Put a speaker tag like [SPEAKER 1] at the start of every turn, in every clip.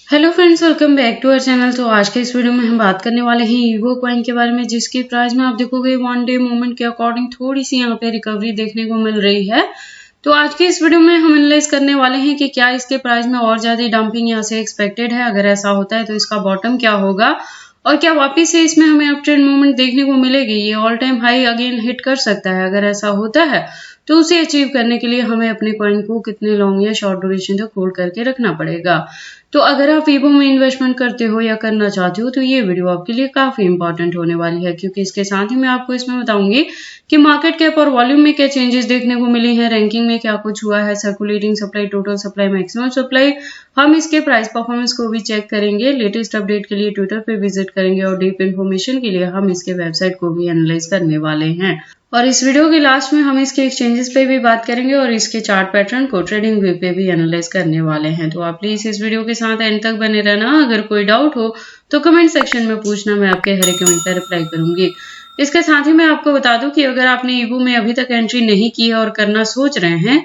[SPEAKER 1] Hello friends, welcome back to our channel. तो आज के इस वीडियो में हम बात करने वाले हैं ईवो कॉइन के बारे में, जिसकी प्राइस में आप देखोगे वन डे मूवमेंट के अकॉर्डिंग थोड़ी सी यहाँ पे रिकवरी देखने को मिल रही है। तो आज के इस वीडियो में हम एनालाइज करने वाले हैं कि क्या इसके प्राइस में और ज्यादा डंपिंग यहाँ से एक्सपेक्टेड है। अगर ऐसा होता है तो इसका बॉटम क्या होगा और क्या वापिस से इसमें हमें अप ट्रेंड मूवमेंट देखने को मिलेगी, ये all time high again hit कर सकता है। अगर ऐसा होता है तो उसे अचीव करने के लिए हमें अपने कॉइन को कितने लॉन्ग या शॉर्ट ड्यूरेशन तक होल्ड करके रखना पड़ेगा। तो अगर आप ईवो में इन्वेस्टमेंट करते हो या करना चाहते हो तो ये वीडियो आपके लिए काफी इंपॉर्टेंट होने वाली है, क्योंकि इसके साथ ही मैं आपको इसमें बताऊंगी कि मार्केट कैप और वॉल्यूम में क्या चेंजेस देखने को मिली हैं, रैंकिंग में क्या कुछ हुआ है, circulating supply, total supply, maximum supply. हम इसके प्राइस परफॉर्मेंस को भी चेक करेंगे। लेटेस्ट अपडेट के लिए ट्विटर पे विजिट करेंगे और डीप इन्फॉर्मेशन के लिए हम इसके वेबसाइट को भी एनालाइज करने वाले हैं। और इस वीडियो के लास्ट में हम इसके एक्सचेंजेस पे भी बात करेंगे और इसके चार्ट पैटर्न को ट्रेडिंग व्यू पे भी एनालाइज करने वाले हैं। तो आप प्लीज इस वीडियो के साथ एंड तक बने रहना। अगर कोई डाउट हो तो कमेंट सेक्शन में पूछना, मैं आपके हर एक कमेंट का रिप्लाई करूंगी। इसके साथ ही मैं आपको बता दूं कि अगर आपने ईवो में अभी तक एंट्री नहीं की है और करना सोच रहे हैं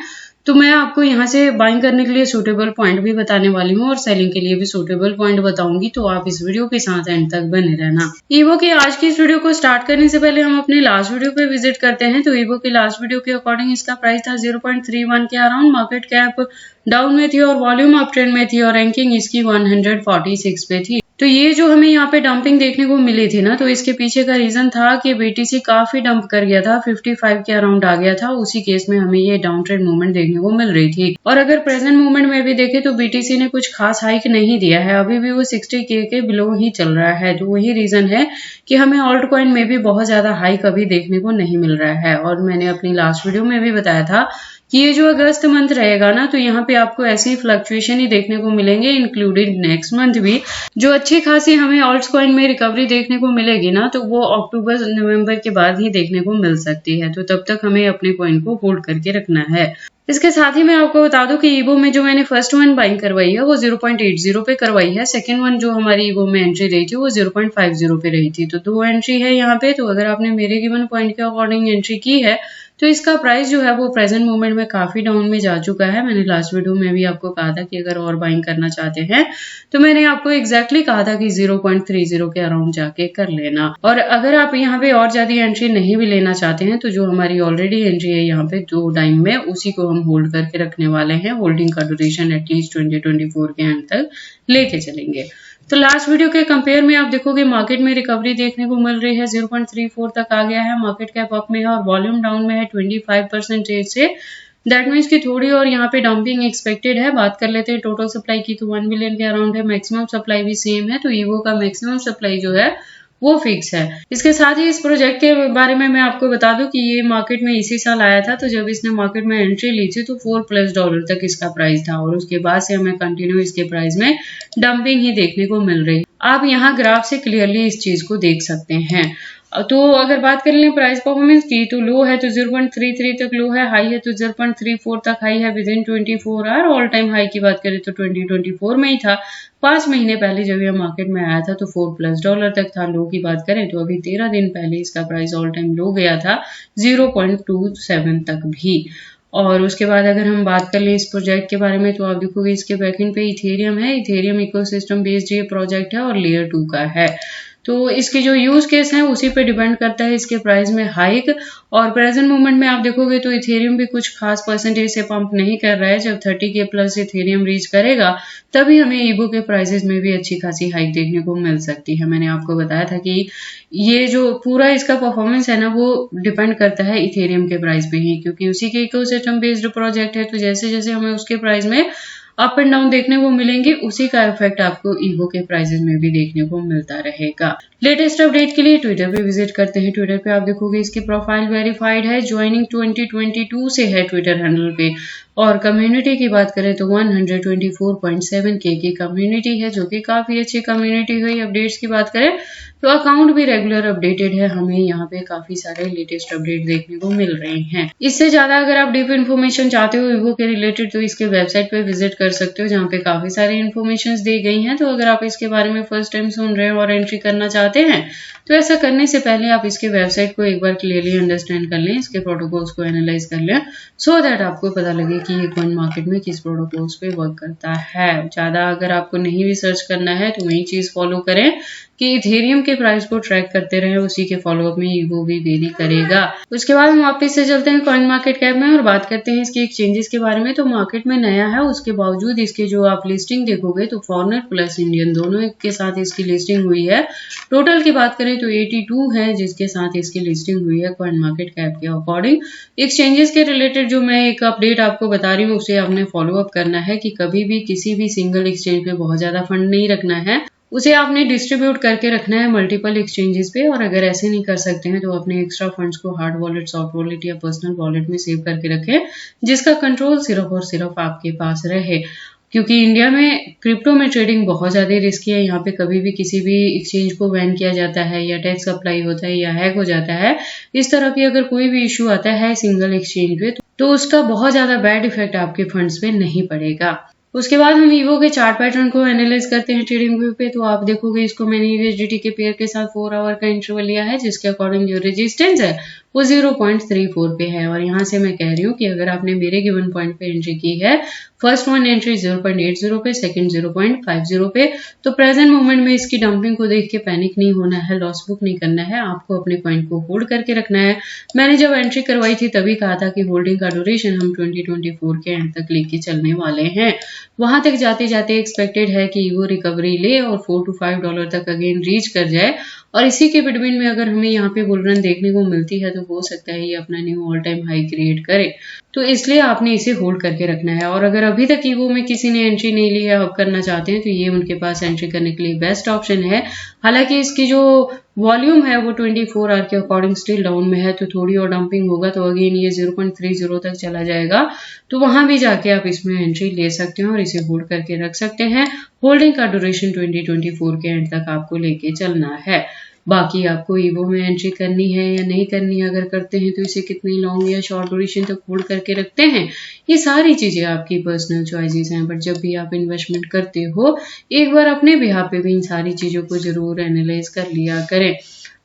[SPEAKER 1] तो मैं आपको यहाँ से बाइंग करने के लिए सूटेबल पॉइंट भी बताने वाली हूँ और सेलिंग के लिए भी सूटेबल पॉइंट बताऊंगी। तो आप इस वीडियो के साथ एंड तक बने रहना। ईवो के आज की इस वीडियो को स्टार्ट करने से पहले हम अपने लास्ट वीडियो पे विजिट करते हैं। तो ईवो के लास्ट वीडियो के अकॉर्डिंग इसका प्राइस था 0.31 के अराउंड, मार्केट कैप डाउन में थी और वॉल्यूम अप ट्रेंड में थी और रैंकिंग इसकी 146 पे थी। तो ये जो हमें यहाँ पे डंपिंग देखने को मिली थी ना, तो इसके पीछे का रीजन था कि बीटीसी काफी डंप कर गया था, 55 के अराउंड आ गया था। उसी केस में हमें ये डाउन ट्रेंड मूवमेंट देखने को मिल रही थी। और अगर प्रेजेंट मूवमेंट में भी देखें तो बीटीसी ने कुछ खास हाइक नहीं दिया है, अभी भी वो 60K के बिलो ही चल रहा है। तो वही रीजन है कि हमें ऑल्ट कॉइन में भी बहुत ज्यादा हाइक अभी देखने को नहीं मिल रहा है। और मैंने अपनी लास्ट वीडियो में भी बताया था कि ये जो अगस्त मंथ रहेगा ना, तो यहाँ पे आपको ऐसे ही फ्लक्चुएशन ही देखने को मिलेंगे, इंक्लूडिंग नेक्स्ट मंथ भी। जो अच्छी खासी हमें ऑल्ट कॉइन में रिकवरी देखने को मिलेगी ना, तो वो अक्टूबर नवंबर के बाद ही देखने को मिल सकती है। तो तब तक हमें अपने कॉइन को होल्ड करके रखना है। इसके साथ ही मैं आपको बता दूं कि ईवो में जो मैंने फर्स्ट वन बाइंग करवाई है वो 0.80 पे करवाई है। सेकंड वन जो हमारी ईवो में एंट्री रही थी वो 0.50 पे रही थी। तो दो एंट्री है यहाँ पे। तो अगर आपने मेरे गिवन पॉइंट के अकॉर्डिंग एंट्री की है तो इसका प्राइस जो है वो प्रेजेंट मोमेंट में काफी डाउन में जा चुका है। मैंने लास्ट वीडियो में भी आपको कहा था कि अगर और बाइंग करना चाहते हैं तो मैंने आपको एग्जैक्टली कहा था कि 0.30 के अराउंड जाके कर लेना। और अगर आप यहाँ पे और ज्यादा एंट्री नहीं भी लेना चाहते हैं तो जो हमारी ऑलरेडी एंट्री है यहाँ पे 2 टाइम में, उसी को हम होल्ड करके रखने वाले हैं। होल्डिंग का ड्यूरेशन एटलीस्ट 2024 के एंड तक लेके चलेंगे। तो लास्ट वीडियो के कंपेयर में आप देखोगे मार्केट में रिकवरी देखने को मिल रही है, 0.34 तक आ गया है। मार्केट कैप अप में है और वॉल्यूम डाउन में है 25% से। दैट मीन्स कि थोड़ी और यहाँ पे डंपिंग एक्सपेक्टेड है। बात कर लेते हैं टोटल सप्लाई की, तो 1 मिलियन के अराउंड है। मैक्सिमम सप्लाई भी सेम है। तो ईवो का मैक्सिमम सप्लाई जो है वो फिक्स है। इसके साथ ही इस प्रोजेक्ट के बारे में मैं आपको बता दूं कि ये मार्केट में इसी साल आया था। तो जब इसने मार्केट में एंट्री ली थी तो $4+ तक इसका प्राइस था और उसके बाद से हमें कंटिन्यू इसके प्राइस में डंपिंग ही देखने को मिल रही। आप यहाँ ग्राफ से क्लियरली इस चीज को देख सकते हैं। तो अगर बात कर लें प्राइस परफॉर्मेंस की, तो लो है तो 0.33 तक लो है, हाई है तो 0.34 तक हाई है within 24 hour. All time high की बात करें तो 2024 में ही था। 5 महीने पहले जब ये मार्केट में आया था तो $4+ तक था। लो की बात करें तो अभी 13 दिन पहले इसका प्राइस ऑल टाइम लो गया था 0.27 तक भी। और उसके बाद अगर हम बात कर लें इस प्रोजेक्ट के बारे में तो आप देखोगे इसके बैकएंड पे इथेरियम है। इथेरियम इकोसिस्टम बेस्ड ये प्रोजेक्ट है और लेयर 2 का है। तो इसके जो यूज केस है उसी पे डिपेंड करता है इसके प्राइस में हाइक। और प्रेजेंट मोमेंट में आप देखोगे तो इथेरियम भी कुछ खास परसेंटेज से पंप नहीं कर रहा है। जब 30K प्लस इथेरियम रीच करेगा तभी हमें ईवो के प्राइसेस में भी अच्छी खासी हाइक देखने को मिल सकती है। मैंने आपको बताया था कि ये जो पूरा इसका परफॉर्मेंस है ना वो डिपेंड करता है इथेरियम के प्राइस पे ही, क्योंकि उसी के इकोसिस्टम बेस्ड प्रोजेक्ट है। तो जैसे जैसे हमें उसके प्राइस में अप एंड डाउन देखने को मिलेंगे उसी का इफेक्ट आपको ईवो के प्राइसेस में भी देखने को मिलता रहेगा। लेटेस्ट अपडेट के लिए ट्विटर पे विजिट करते हैं। ट्विटर पे आप देखोगे इसकी प्रोफाइल वेरीफाइड है, ज्वाइनिंग 2022 से है ट्विटर हैंडल पे। और कम्युनिटी की बात करें तो 124.7K की कम्युनिटी है, जो कि काफी अच्छी कम्युनिटी हुई। अपडेट्स की बात करें तो अकाउंट भी रेगुलर अपडेटेड है। हमें यहाँ पे काफी सारे लेटेस्ट अपडेट देखने को मिल रहे हैं। इससे ज्यादा अगर आप डीप इन्फॉर्मेशन चाहते हो ईवो के रिलेटेड तो इसके वेबसाइट पे विजिट कर सकते हो, जहाँ पे काफी सारी इन्फॉर्मेशन दी गई हैं। तो अगर आप इसके बारे में फर्स्ट टाइम सुन रहे हो और एंट्री करना चाहते हैं तो ऐसा करने से पहले आप इसके वेबसाइट को एक बार क्लियरली अंडरस्टैंड कर लें, इसके प्रोटोकॉल्स को एनालाइज कर लें, सो दैट आपको पता लगे कि ये कॉइन मार्केट में किस प्रोटोकॉल्स पे वर्क करता है। ज़्यादा अगर आपको नहीं रिसर्च करना है तो वही चीज़ फॉलो करें कि इथेरियम के प्राइस को ट्रैक करते रहे, उसी के फॉलोअप में ईवो भी वेरी करेगा। उसके बाद हम वापस से चलते हैं कॉइन मार्केट कैप में और बात करते हैं इसके एक्सचेंजेस के बारे में। तो मार्केट में नया है, उसके बावजूद इसके जो आप लिस्टिंग देखोगे तो फॉरेनर प्लस इंडियन दोनों के साथ इसकी लिस्टिंग हुई है। टोटल की बात करें तो 82 है जिसके साथ इसकी लिस्टिंग हुई है कॉइन मार्केट कैप के अकॉर्डिंग। एक्सचेंजेस के रिलेटेड जो मैं एक अपडेट आपको बता रही हूँ उसे आपने फॉलोअप करना है कि कभी भी किसी भी सिंगल एक्सचेंज पे बहुत ज्यादा फंड नहीं रखना है, उसे आपने डिस्ट्रीब्यूट करके रखना है मल्टीपल एक्सचेंजेस पे। और अगर ऐसे नहीं कर सकते हैं तो अपने एक्स्ट्रा फंड्स को हार्ड वॉलेट, सॉफ्ट वॉलेट या पर्सनल वॉलेट में सेव करके रखें, जिसका कंट्रोल सिर्फ और सिर्फ आपके पास रहे। क्योंकि इंडिया में क्रिप्टो में ट्रेडिंग बहुत ज्यादा रिस्की है। यहाँ पे कभी भी किसी भी एक्सचेंज को बैन किया जाता है या टैक्स अप्लाई होता है या हैक हो जाता है, इस तरह की अगर कोई भी इश्यू आता है सिंगल एक्सचेंज पे तो उसका बहुत ज्यादा बैड इफेक्ट आपके फंड्स पे नहीं पड़ेगा। उसके बाद हम ईवो के चार्ट पैटर्न को एनालाइज करते हैं ट्रेडिंग व्यू पे। तो आप देखोगे इसको मैंने यूएसडीटी के पेयर के साथ 4 आवर का इंटरवल लिया है, जिसके अकॉर्डिंग जो रेजिस्टेंस है वो 0.34 पे है। और यहाँ से मैं कह रही हूँ कि अगर आपने मेरे गिवन पॉइंट पे एंट्री की है, फर्स्ट वन एंट्री 0.80 पे, सेकंड 0.50 पे, तो प्रेजेंट मोमेंट में इसकी डंपिंग को देख के पैनिक नहीं होना है, लॉस बुक नहीं करना है, आपको अपने पॉइंट को होल्ड करके रखना है। मैंने जब एंट्री करवाई थी तभी कहा था कि होल्डिंग का ड्यूरेशन हम 2024 के एंड तक लेके चलने वाले हैं। वहां तक जाते जाते एक्सपेक्टेड है कि ईवो रिकवरी ले और $4 to $5 तक अगेन रीच कर जाए। और इसी के बिटवीन में अगर हमें यहाँ पे बुल रन देखने को मिलती है तो हो सकता है ये अपना knew all time high create करे, तो इसलिए आपने इसे होल्ड करके रखना है। और अगर अभी तक ईवो में किसी ने एंट्री नहीं ली है, अब करना चाहते हैं, तो ये उनके पास एंट्री करने के लिए बेस्ट ऑप्शन है। हालांकि इसकी जो वॉल्यूम है वो 24 आवर के अकॉर्डिंग स्टिल डाउन में है, तो थोड़ी और डंपिंग होगा तो अगेन ये 0.30 तक चला जाएगा, तो वहां भी जाके आप इसमें एंट्री ले सकते हैं और इसे होल्ड करके रख सकते हैं। होल्डिंग का ड्यूरेशन 2024 के एंड तक आपको लेके चलना है। बाकी आपको ईवो में एंट्री करनी है या नहीं करनी है, अगर करते हैं तो इसे कितनी लॉन्ग या शॉर्ट ड्यूरेशन तक होल्ड करके रखते हैं, ये सारी चीजें आपकी पर्सनल चॉइसेस हैं। बट जब भी आप इन्वेस्टमेंट करते हो एक बार अपने बिहाफ पे भी इन सारी चीजों को जरूर एनालाइज कर लिया करें।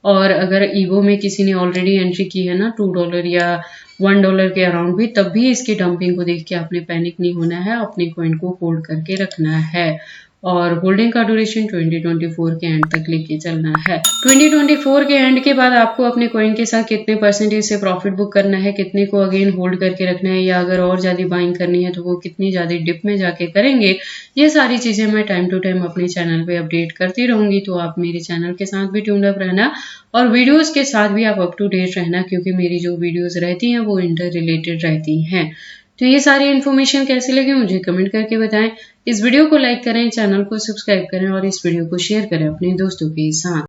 [SPEAKER 1] और अगर ईवो में किसी ने ऑलरेडी एंट्री की है ना $2 या $1 के अराउंड भी, तब भी इसकी डंपिंग को देख के आपने पैनिक नहीं होना है, अपने कॉइन को होल्ड करके रखना है। और होल्डिंग का ड्यूरेशन 2024 के एंड तक लेके चलना है। 2024 के एंड के बाद आपको अपने कॉइन के साथ कितने परसेंटेज से प्रॉफिट बुक करना है, कितने को अगेन होल्ड करके रखना है, या अगर और ज्यादा बाइंग करनी है तो वो कितनी ज्यादा डिप में जाके करेंगे, ये सारी चीजें मैं टाइम टू टाइम अपने चैनल पे अपडेट करती रहूंगी। तो आप मेरे चैनल के साथ भी ट्यून्ड अप रहना और वीडियोज के साथ भी आप अप टू डेट रहना, क्योंकि मेरी जो वीडियोज रहती हैं वो इंटर रिलेटेड रहती हैं। तो ये सारी इन्फॉर्मेशन कैसी लगी मुझे कमेंट करके बताएं। इस वीडियो को लाइक करें, चैनल को सब्सक्राइब करें और इस वीडियो को शेयर करें अपने दोस्तों के साथ।